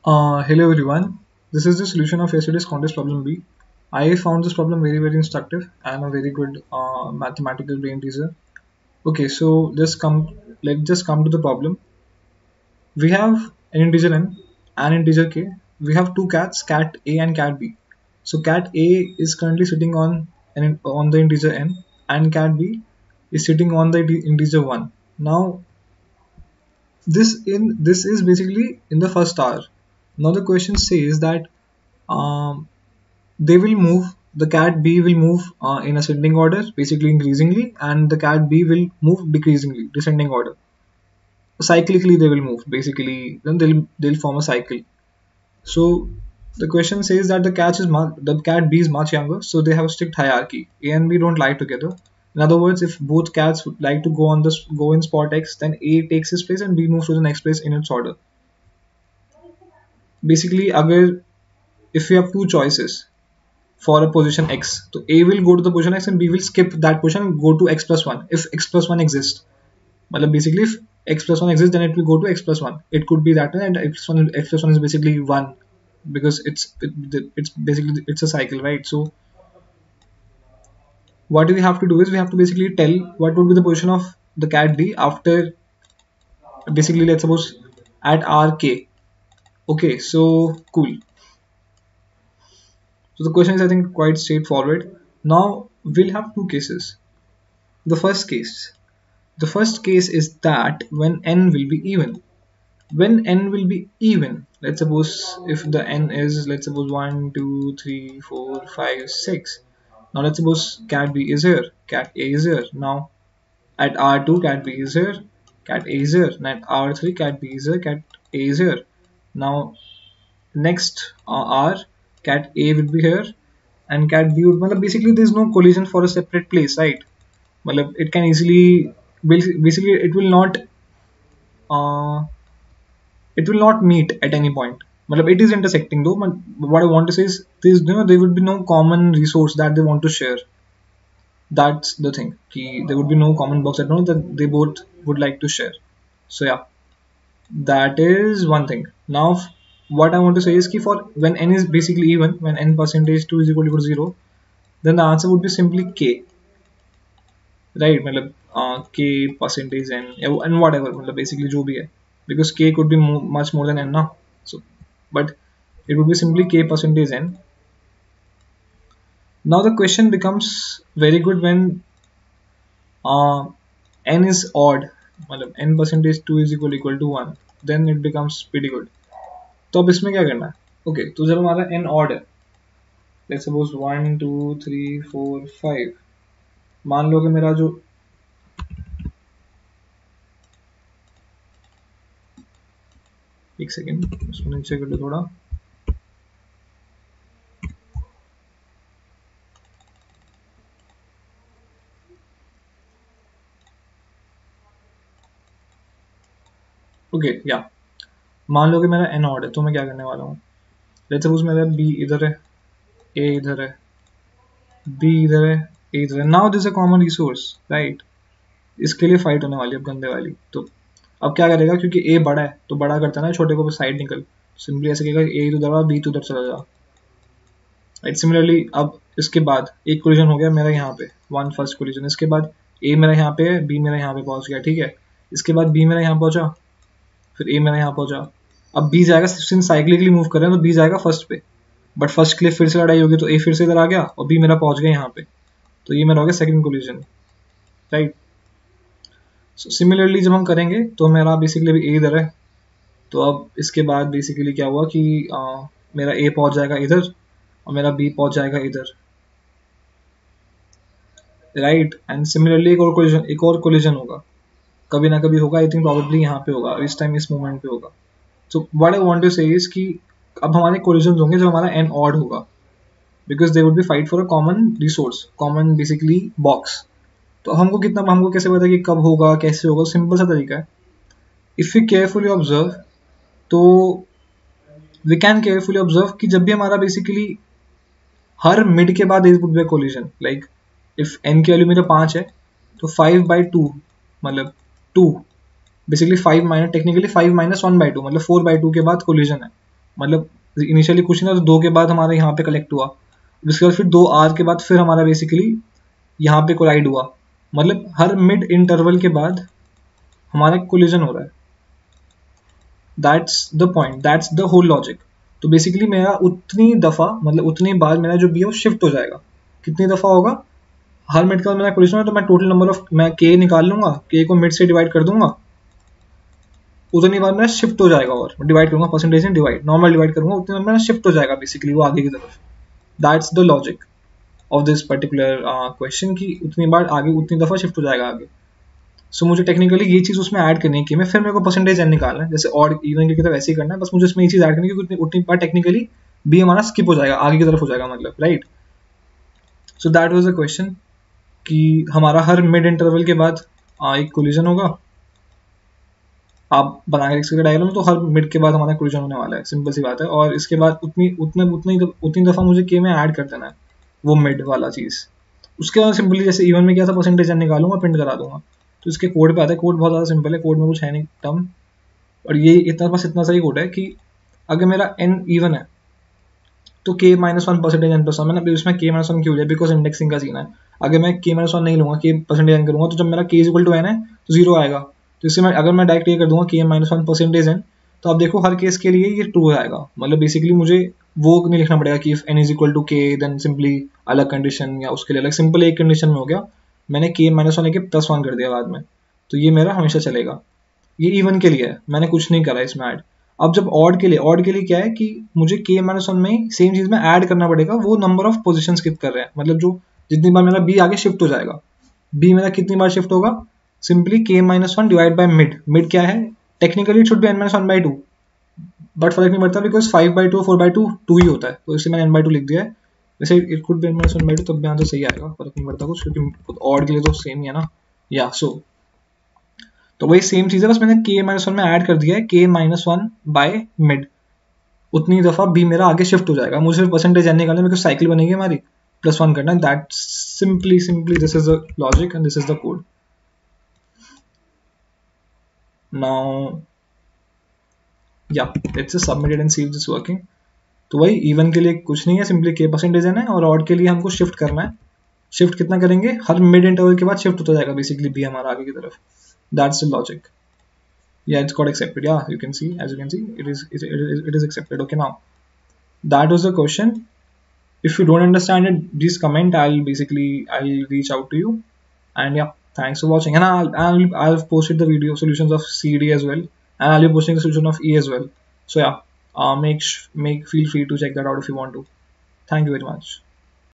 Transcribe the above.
Hello everyone. This is the solution of yesterday's contest problem B. I found this problem very instructive and a very good mathematical brain teaser. Okay, so let's just come to the problem. We have an integer n and integer k. We have two cats, cat A and cat B. So cat A is currently sitting on the integer n and cat B is sitting on the integer 1. Now this is basically in the first hour. Now the question says that um, they will move the cat B will move in ascending order, basically increasingly, and the cat B will move decreasingly, descending order. Cyclically they will move, basically then they'll form a cycle. So the question says that the cat B is much younger, so they have a strict hierarchy. A and B don't lie together. In other words, if both cats would like to go in spot X, then A takes his place and B moves to the next place in its order. Basically, अगर if we have two choices for a position x, so A will go to the position x and B will skip that position and go to x plus 1 if x plus 1 exists. Well, basically if x plus 1 exists, then it will go to x plus 1. It could be that, and x plus 1 is basically 1 because it's basically it's a cycle, right? So what we have to do is we have to basically tell what would be the position of the cat D after, basically, let's suppose at rk. Okay, so cool. So the question is, I think, quite straightforward. Now we'll have two cases. The first case. The first case is that when n will be even. When n will be even, let's suppose if the n is, let's suppose 1, 2, 3, 4, 5, 6. Now let's suppose cat B is here, cat A is here. Now at R2 cat B is here, cat A is here. And at R3 cat B is here, cat A is here. Now next R, cat A would be here and cat B would, basically there is no collision for a separate place, right? It can easily, basically uh, it will not meet at any point. It is intersecting though, but what I want to say is there would be no common resource that they want to share. That's the thing. There would be no common box that they both would like to share. So yeah, that is one thing. Now what I want to say is for when n is basically even, when n percentage 2 is equal to 0, then the answer would be simply k, right? K percentage n and whatever, basically जो भी है, because k could be much more than n now. So but it would be simply k percentage n. Now the question becomes very good when n is odd, n percentage 2 is equal to 1, then it becomes pretty good. तो अब इसमें क्या करना है? Okay, तो जब हमारा n odd है, let's suppose 1 2 3 4 5, मान लो कि मेरा जो एक सेकेंड इसको नीचे कर लो थोड़ा. ओके या मान लो कि मेरा n ऑड है, तो मैं क्या करने वाला हूँ. लेट्स सपोज मेरा b इधर है, a इधर है, b इधर है, a इधर है. Now this a common resource, right? इसके लिए फाइट होने वाली है अब गंदे वाली. तो अब क्या करेगा, क्योंकि a बड़ा है तो बड़ा करता है ना छोटे को, साइड निकल, सिंपली ऐसे कहेगा a तो दबा, b तो उधर चला जा, राइट? सिमिलरली अब इसके बाद एक कोलिजन हो गया मेरा यहाँ पे, वन फर्स्ट कोलिजन. इसके बाद a मेरा यहाँ पे है, b मेरा यहाँ पे पहुंच गया, ठीक है. इसके बाद b मेरा यहाँ पहुंचा, फिर a मेरा यहाँ पहुंचा. अब b जाएगा, सिंस साइक्लिकली मूव कर रहे हैं तो b जाएगा फर्स्ट पे, बट फर्स्ट के लिए फिर से लड़ाई होगी तो a फिर से इधर आ गया और b मेरा पहुंच गया यहाँ पे. तो ये मेरा हो गया second collision, right? So similarly जब हम करेंगे तो मेरा बेसिकली अभी a इधर है, तो अब इसके बाद बेसिकली क्या हुआ कि मेरा a पहुंच जाएगा इधर और मेरा b पहुंच जाएगा इधर, राइट? एंड सिमिलरली एक और कोलिजन होगा, कभी ना कभी होगा. आई थिंक प्रॉबेबली यहाँ पे होगा, इस टाइम इस मोमेंट पे होगा. So what I want to say is कि अब हमारे कोलिजन होंगे जब हमारा n ऑड होगा, because they would be fight for a common resource, common basically box. तो हमको कैसे पता कि कब होगा, कैसे होगा? सिंपल सा तरीका है. इफ यू केयरफुली ऑब्जर्व, तो वी कैन केयरफुली ऑब्जर्व कि जब भी हमारा बेसिकली हर मिड के बाद would be collision, like if n की वैल्यू मेरा 5 है तो 5/2 2, बेसिकली 5 माइनस, टेक्निकली 5 - 1/2 4/2 के बाद कोलिजन है. मतलब इनिशियली कुछ नहीं था, तो 2 के बाद हमारे यहाँ पे कलेक्ट हुआ, उसके बाद फिर 2 आर के बाद फिर हमारा बेसिकली यहाँ पे कोलाइड हुआ, मतलब हर मिड इंटरवल के बाद हमारा कोलिजन हो रहा है। That's the point, that's the whole logic. तो बेसिकली मेरा उतनी दफ़ा, मतलब उतनी बार मेरा जो भी है वो शिफ्ट हो जाएगा। कितनी दफ़ा होगा? हर मिड का मेरा कोलिजन है तो मैं टोटल नंबर ऑफ, मैं के निकाल लूंगा, के को मिड से डिवाइड कर दूंगा, उतनी बार मेरा शिफ्ट हो जाएगा, और डिवाइड करूंगा परसेंटेज में, डिवाइड नॉर्मल डिवाइड करूंगा, उतनी बार मेरा शिफ्ट हो जाएगा बेसिकली वो आगे की तरफ। That's the logic of this particular question, की उतनी बार आगे, उतनी दफ़ा शिफ्ट हो जाएगा आगे। सो मुझे टेक्निकली ये चीज़ उसमें ऐड करनी है कि मैं फिर मेरे को परसेंटेज एन निकालना है, जैसे और इवन की तरफ ऐसे ही करना है, बस मुझे इसमें ये चीज़ ऐड करनी है क्योंकि उतनी बार टेक्निकली बी हमारा स्किप हो जाएगा, आगे की तरफ हो जाएगा, मतलब right. So that was the question कि हमारा हर मिड इंटरवल के बाद एक कोलिजन होगा। आप बना के देख सकते डायग्राम, तो हर मिड के बाद हमारा कोलिजन होने वाला है, सिंपल सी बात है। और इसके बाद उतनी दफ़ा मुझे के में ऐड कर देना है वो मिड वाला चीज़। उसके बाद सिंपली जैसे इवन में क्या था, परसेंटेज एन निकालूंगा, प्रिंट करा दूंगा। तो इसके कोड पे आता है, कोड बहुत ज़्यादा सिंपल है, कोड में कुछ है नहीं टर्म, और ये इतना बस इतना सा ही कोड है कि अगर मेरा एन इवन है तो k minus one percentage n plus one, मैंने इसमें के माइनस वन क्यों लिया, बिकॉज इंडेक्सिंग का सीन है। अगर मैं के माइनस वन नहीं लूंगा, के परसेंटेज एन करूंगा, तो जब मेरा के इज इक्वल टू एन है तो जीरो आएगा। तो इससे मैं अगर मैं डायरेक्ट ये कर दूंगा के माइनस वन परसेंटेज एन, तो आप देखो हर केस के लिए ये ट्रू आएगा। मतलब बेसिकली मुझे वो नहीं लिखना पड़ेगा कि if n is equal to k then simply अलग कंडीशन, या उसके लिए अलग, सिंपल एक कंडीशन में हो गया, मैंने के माइनस वन लेके प्लस वन कर दिया बाद में, तो ये मेरा हमेशा चलेगा। ये इवन के लिए है, मैंने कुछ नहीं करा इसमें ऐड। अब जब ऑड के लिए क्या है कि मुझे के माइनस वन में सेम चीज में ऐड करना पड़ेगा, वो नंबर ऑफ पोजीशन स्किप कर रहे हैं, मतलब जो जितनी बार मेरा बी आगे शिफ्ट हो जाएगा, बी मेरा कितनी बार शिफ्ट होगा, simply k minus one divide by mid. Mid क्या है? Technically it should be n minus one by two, but फर्क नहीं पड़ता बिकॉज 5/2 4/2 टू ही होता है, तो इसलिए मैंने n/2 लिख दिया है। वैसे it could be n minus one by to, तब भी आंसर सही आएगा, फर्क नहीं पड़ता कुछ, क्योंकि ऑड के लिए तो सेम ही है ना। या सो तो वही सेम चीज़ है, बस मैंने के माइनस वन में ऐड कर दिया है के माइनस वन बाय मिड। उतनी दफ़ा बी मेरा आगे शिफ्ट हो जाएगा, मुझे सिर्फ परसेंटेज एन निकालना है, बिकॉज साइकिल बनेगी हमारी, प्लस वन करना है। That simply this is the logic and this is the code. Now या let's just submit it and see if this working. तो वही इवन के लिए कुछ नहीं है, सिंपली के परसेंटेज एन है, और ऑड के लिए हमको शिफ्ट करना है। शिफ्ट कितना करेंगे? हर मिड इंटरवल के बाद शिफ्ट होता जाएगा बेसिकली बी हमारा आगे की तरफ। That's the logic. Yeah, it's got accepted. Yeah, you can see, as you can see, it is accepted. Okay, now that was the question. If you don't understand it, please comment. I'll reach out to you. And yeah, thanks for watching. And I'll posted the video solutions of CD as well, and I'll be posting the solution of E as well. So yeah, feel free to check that out if you want to. Thank you very much.